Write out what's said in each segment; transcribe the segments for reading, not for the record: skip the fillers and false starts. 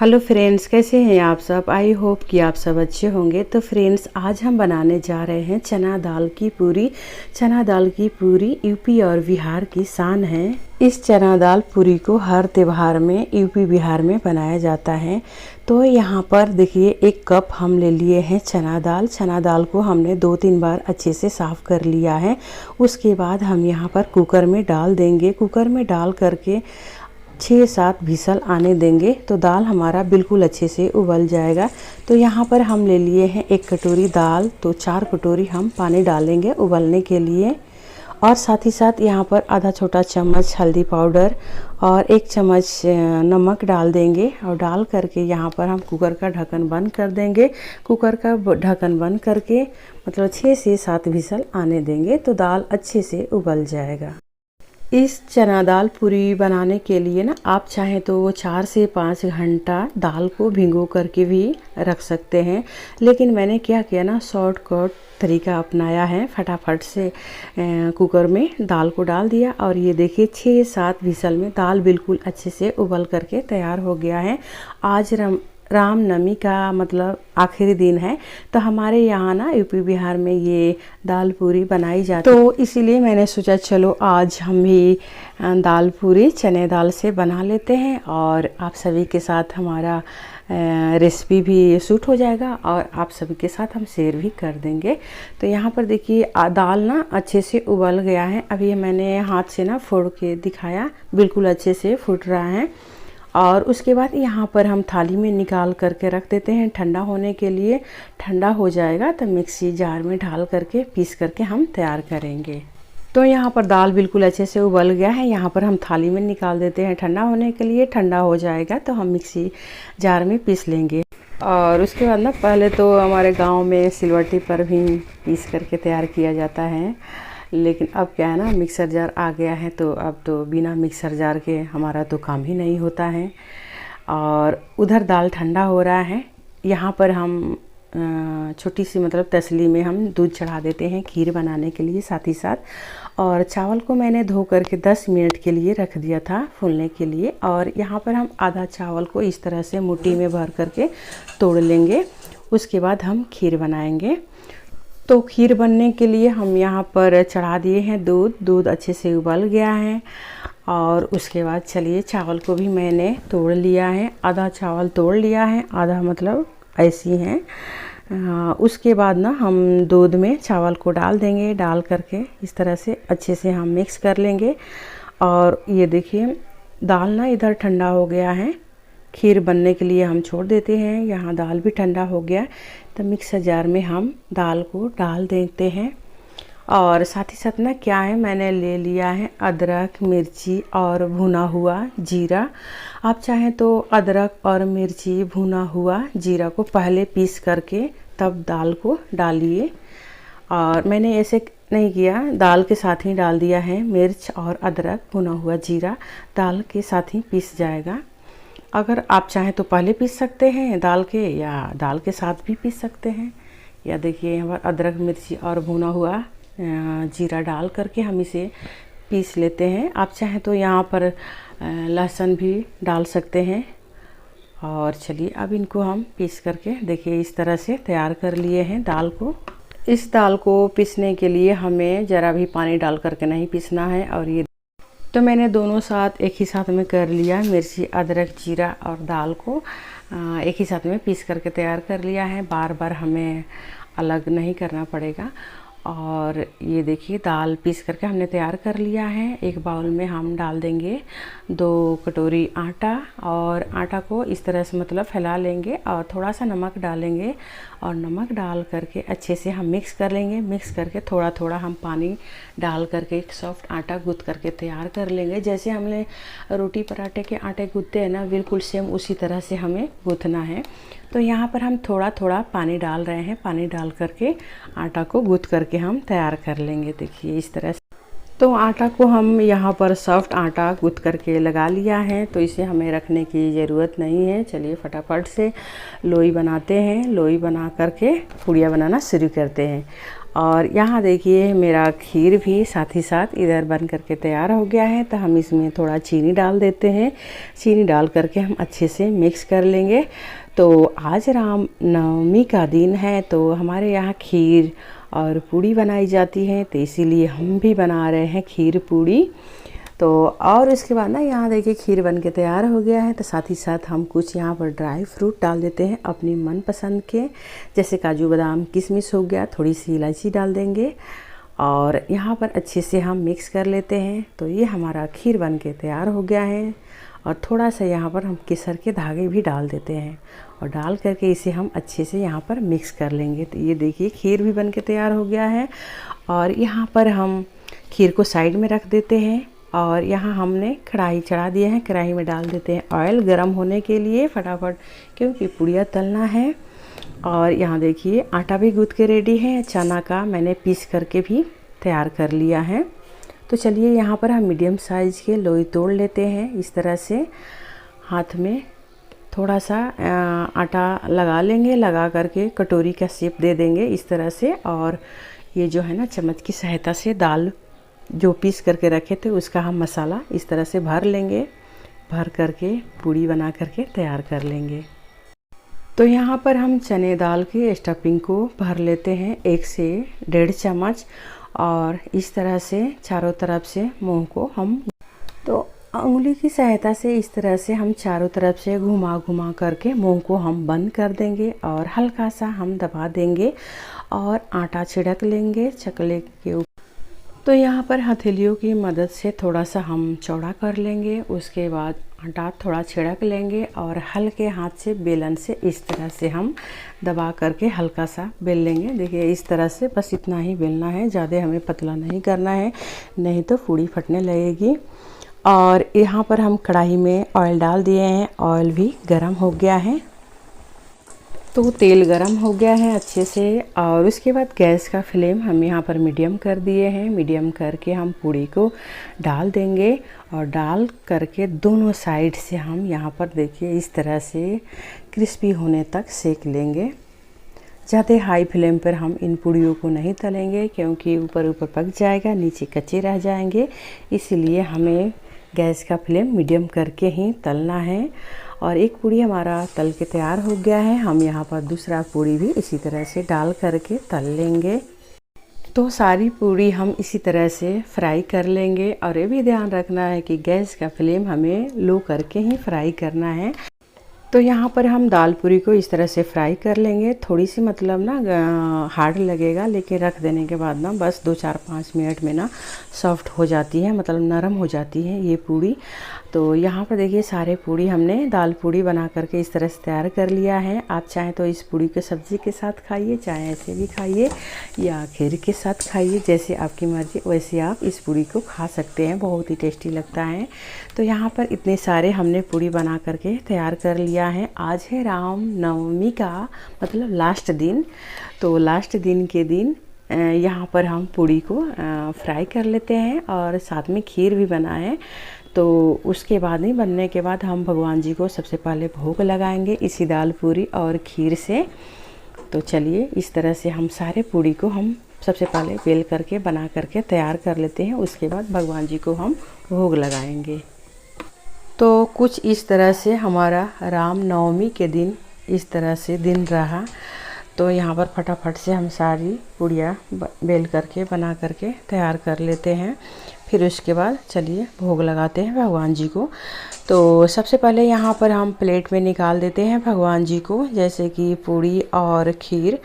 Hello friends, कैसे हैं आप सब। आई होप कि आप सब अच्छे होंगे। तो फ्रेंड्स, आज हम बनाने जा रहे हैं चना दाल की पूरी। चना दाल की पूरी यूपी और बिहार की शान है। इस चना दाल पूरी को हर त्यौहार में यूपी बिहार में बनाया जाता है। तो यहाँ पर देखिए 1 कप हम ले लिए हैं चना दाल। चना दाल को हमने 2-3 बार अच्छे से साफ़ कर लिया है। उसके बाद हम यहाँ पर कुकर में डाल देंगे। कुकर में डाल करके 6-7 विसल आने देंगे तो दाल हमारा बिल्कुल अच्छे से उबल जाएगा। तो यहाँ पर हम ले लिए हैं 1 कटोरी दाल, तो 4 कटोरी हम पानी डालेंगे उबलने के लिए। और साथ ही साथ यहाँ पर आधा छोटा चम्मच हल्दी पाउडर और 1 चम्मच नमक डाल देंगे। और डाल करके यहाँ पर हम कुकर का ढक्कन बंद कर देंगे। कुकर का ढक्कन बंद करके मतलब 6 से 7 विसल आने देंगे तो दाल अच्छे से उबल जाएगा। इस चना दाल पूरी बनाने के लिए ना आप चाहें तो 4 से 5 घंटा दाल को भिगो करके भी रख सकते हैं। लेकिन मैंने क्या किया ना, शॉर्टकट तरीका अपनाया है। फटाफट से कुकर में दाल को डाल दिया और ये देखिए 6-7 विसल में दाल बिल्कुल अच्छे से उबल करके तैयार हो गया है। आज रामनवमी का मतलब आखिरी दिन है, तो हमारे यहाँ ना यूपी बिहार में ये दाल पूरी बनाई जाती है। तो इसीलिए मैंने सोचा चलो आज हम भी दाल पूरी चने दाल से बना लेते हैं और आप सभी के साथ हमारा रेसिपी भी शूट हो जाएगा और आप सभी के साथ हम शेयर भी कर देंगे। तो यहाँ पर देखिए दाल ना अच्छे से उबल गया है। अभी मैंने हाथ से ना फोड़ के दिखाया, बिल्कुल अच्छे से फूट रहा है। और उसके बाद यहाँ पर हम थाली में निकाल करके रख देते हैं ठंडा होने के लिए। ठंडा हो जाएगा तो मिक्सी जार में ढाल करके पीस करके हम तैयार करेंगे। तो यहाँ पर दाल बिल्कुल अच्छे से उबल गया है। यहाँ पर हम थाली में निकाल देते हैं ठंडा होने के लिए। ठंडा हो जाएगा तो हम मिक्सी जार में पीस लेंगे। और उसके बाद ना पहले तो हमारे गाँव में सिलवट्टी पर भी पीस करके तैयार किया जाता है, लेकिन अब क्या है ना, मिक्सर जार आ गया है तो अब तो बिना मिक्सर जार के हमारा तो काम ही नहीं होता है। और उधर दाल ठंडा हो रहा है। यहाँ पर हम छोटी सी मतलब तसली में हम दूध चढ़ा देते हैं खीर बनाने के लिए साथ ही साथ। और चावल को मैंने धो करके 10 मिनट के लिए रख दिया था फूलने के लिए। और यहाँ पर हम आधा चावल को इस तरह से मुट्ठी में भर करके तोड़ लेंगे। उसके बाद हम खीर बनाएंगे। तो खीर बनने के लिए हम यहाँ पर चढ़ा दिए हैं दूध अच्छे से उबल गया है। और उसके बाद चलिए चावल को भी मैंने तोड़ लिया है। आधा चावल तोड़ लिया है, आधा मतलब ऐसी है। उसके बाद ना हम दूध में चावल को डाल देंगे। डाल करके इस तरह से अच्छे से हम मिक्स कर लेंगे। और ये देखिए दाल ना इधर ठंडा हो गया है। खीर बनने के लिए हम छोड़ देते हैं। यहाँ दाल भी ठंडा हो गया तो मिक्सर जार में हम दाल को डाल देते हैं। और साथ ही साथ ना क्या है, मैंने ले लिया है अदरक, मिर्ची और भुना हुआ जीरा। आप चाहें तो अदरक और मिर्ची भुना हुआ जीरा को पहले पीस करके तब दाल को डालिए। और मैंने ऐसे नहीं किया, दाल के साथ ही डाल दिया है। मिर्च और अदरक भुना हुआ जीरा दाल के साथ ही पीस जाएगा। अगर आप चाहें तो पहले पीस सकते हैं दाल के, या दाल के साथ भी पीस सकते हैं। या देखिए यहाँ पर अदरक, मिर्ची और भुना हुआ जीरा डाल करके हम इसे पीस लेते हैं। आप चाहें तो यहाँ पर लहसुन भी डाल सकते हैं। और चलिए अब इनको हम पीस करके देखिए इस तरह से तैयार कर लिए हैं दाल को। इस दाल को पीसने के लिए हमें ज़रा भी पानी डाल करके नहीं पीसना है। और ये तो मैंने दोनों साथ एक ही साथ में कर लिया, मिर्ची, अदरक, जीरा और दाल को एक ही साथ में पीस करके तैयार कर लिया है। बार बार हमें अलग नहीं करना पड़ेगा। और ये देखिए दाल पीस करके हमने तैयार कर लिया है। एक बाउल में हम डाल देंगे 2 कटोरी आटा। और आटा को इस तरह से मतलब फैला लेंगे और थोड़ा सा नमक डालेंगे। और नमक डाल करके अच्छे से हम मिक्स कर लेंगे। मिक्स करके थोड़ा थोड़ा हम पानी डाल करके एक सॉफ्ट आटा गूँथ करके तैयार कर लेंगे। जैसे हमने रोटी पराठे के आटे गूँथते हैं ना, बिल्कुल सेम उसी तरह से हमें गूँथना है। तो यहाँ पर हम थोड़ा थोड़ा पानी डाल रहे हैं। पानी डाल करके आटा को गूँथ करके हम तैयार कर लेंगे। देखिए इस तरह से। तो आटा को हम यहाँ पर सॉफ्ट आटा गूँथ करके लगा लिया है, तो इसे हमें रखने की ज़रूरत नहीं है। चलिए फटाफट से लोई बनाते हैं। लोई बना करके पूड़ियाँ बनाना शुरू करते हैं। और यहाँ देखिए मेरा खीर भी साथ ही साथ इधर बन करके तैयार हो गया है। तो हम इसमें थोड़ा चीनी डाल देते हैं। चीनी डाल करके हम अच्छे से मिक्स कर लेंगे। तो आज राम नवमी का दिन है, तो हमारे यहाँ खीर और पूड़ी बनाई जाती है, तो इसीलिए हम भी बना रहे हैं खीर पूड़ी। तो और इसके बाद ना यहाँ देखिए खीर बन के तैयार हो गया है। तो साथ ही साथ हम कुछ यहाँ पर ड्राई फ्रूट डाल देते हैं अपनी मनपसंद के, जैसे काजू बादाम किशमिश हो गया, थोड़ी सी इलायची डाल देंगे और यहाँ पर अच्छे से हम मिक्स कर लेते हैं। तो ये हमारा खीर बन के तैयार हो गया है। और थोड़ा सा यहाँ पर हम केसर के धागे भी डाल देते हैं और डाल करके इसे हम अच्छे से यहाँ पर मिक्स कर लेंगे। तो ये देखिए खीर भी बन के तैयार हो गया है। और यहाँ पर हम खीर को साइड में रख देते हैं और यहाँ हमने कढ़ाई चढ़ा दिया है। कढ़ाई में डाल देते हैं ऑयल गरम होने के लिए फटाफट, क्योंकि पूड़ियाँ तलना है। और यहाँ देखिए आटा भी गूँथ के रेडी है। चना का मैंने पीस करके भी तैयार कर लिया है। तो चलिए यहाँ पर हम मीडियम साइज़ के लोई तोड़ लेते हैं। इस तरह से हाथ में थोड़ा सा आटा लगा लेंगे, लगा करके कटोरी का शेप दे देंगे इस तरह से। और ये जो है ना चम्मच की सहायता से दाल जो पीस करके रखे थे उसका हम मसाला इस तरह से भर लेंगे। भर करके पूड़ी बना करके तैयार कर लेंगे। तो यहाँ पर हम चने दाल की स्टफिंग को भर लेते हैं 1 से 1.5 चम्मच। और इस तरह से चारों तरफ से मुंह को हम तो उंगली की सहायता से इस तरह से हम चारों तरफ से घुमा घुमा करके मुंह को हम बंद कर देंगे और हल्का सा हम दबा देंगे और आटा छिड़क लेंगे चकले के ऊपर। तो यहाँ पर हथेलियों की मदद से थोड़ा सा हम चौड़ा कर लेंगे। उसके बाद आटा थोड़ा छिड़क लेंगे और हल्के हाथ से बेलन से इस तरह से हम दबा करके हल्का सा बेल लेंगे। देखिए इस तरह से बस इतना ही बेलना है, ज़्यादा हमें पतला नहीं करना है, नहीं तो पूड़ी फटने लगेगी। और यहाँ पर हम कढ़ाई में ऑयल डाल दिए हैं। ऑयल भी गर्म हो गया है। तो तेल गरम हो गया है अच्छे से। और उसके बाद गैस का फ्लेम हम यहाँ पर मीडियम कर दिए हैं। मीडियम करके हम पूड़ी को डाल देंगे और डाल करके दोनों साइड से हम यहाँ पर देखिए इस तरह से क्रिस्पी होने तक सेक लेंगे। ज़्यादा हाई फ्लेम पर हम इन पूड़ियों को नहीं तलेंगे, क्योंकि ऊपर ऊपर पक जाएगा, नीचे कच्चे रह जाएंगे। इसीलिए हमें गैस का फ्लेम मीडियम करके ही तलना है। और एक पूड़ी हमारा तल के तैयार हो गया है। हम यहाँ पर दूसरा पूड़ी भी इसी तरह से डाल करके तल लेंगे। तो सारी पूड़ी हम इसी तरह से फ्राई कर लेंगे। और ये भी ध्यान रखना है कि गैस का फ्लेम हमें लो करके ही फ्राई करना है। तो यहाँ पर हम दाल पूरी को इस तरह से फ्राई कर लेंगे। थोड़ी सी मतलब ना हार्ड लगेगा, लेकिन रख देने के बाद ना बस 2-4-5 मिनट में ना सॉफ्ट हो जाती है, मतलब नरम हो जाती है ये पूड़ी। तो यहाँ पर देखिए सारे पूड़ी हमने दाल पूड़ी बना करके इस तरह से तैयार कर लिया है। आप चाहें तो इस पूड़ी को सब्ज़ी के साथ खाइए, चाहे ऐसे भी खाइए या खीर के साथ खाइए, जैसे आपकी मर्ज़ी वैसे आप इस पूड़ी को खा सकते हैं। बहुत ही टेस्टी लगता है। तो यहाँ पर इतने सारे हमने पूड़ी बना करके तैयार कर लिया है। आज है राम नवमी का मतलब लास्ट दिन। तो लास्ट दिन के दिन यहाँ पर हम पूड़ी को फ्राई कर लेते हैं और साथ में खीर भी बना है। तो उसके बाद नहीं बनने के बाद हम भगवान जी को सबसे पहले भोग लगाएंगे इसी दाल पूरी और खीर से। तो चलिए इस तरह से हम सारे पूड़ी को हम सबसे पहले बेल करके बना करके तैयार कर लेते हैं। उसके बाद भगवान जी को हम भोग लगाएंगे। तो कुछ इस तरह से हमारा राम नवमी के दिन इस तरह से दिन रहा। तो यहाँ पर फटाफट से हम सारी पूड़ियाँ बेल करके बना करके तैयार कर लेते हैं। फिर उसके बाद चलिए भोग लगाते हैं भगवान जी को। तो सबसे पहले यहाँ पर हम प्लेट में निकाल देते हैं भगवान जी को, जैसे कि पूड़ी और खीर।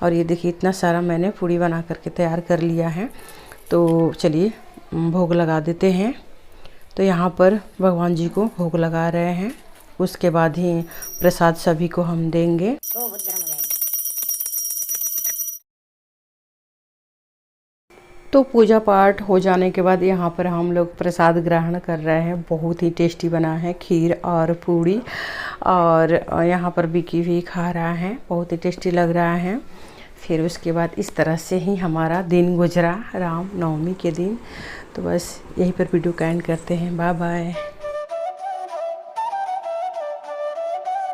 और ये देखिए इतना सारा मैंने पूड़ी बना करके तैयार कर लिया है। तो चलिए भोग लगा देते हैं। तो यहाँ पर भगवान जी को भोग लगा रहे हैं। उसके बाद ही प्रसाद सभी को हम देंगे। तो पूजा पाठ हो जाने के बाद यहाँ पर हम लोग प्रसाद ग्रहण कर रहे हैं। बहुत ही टेस्टी बना है खीर और पूड़ी। और यहाँ पर बिकी भी खा रहा है, बहुत ही टेस्टी लग रहा है। फिर उसके बाद इस तरह से ही हमारा दिन गुजरा राम नवमी के दिन। तो बस यहीं पर वीडियो का एंड करते हैं। Bye bye.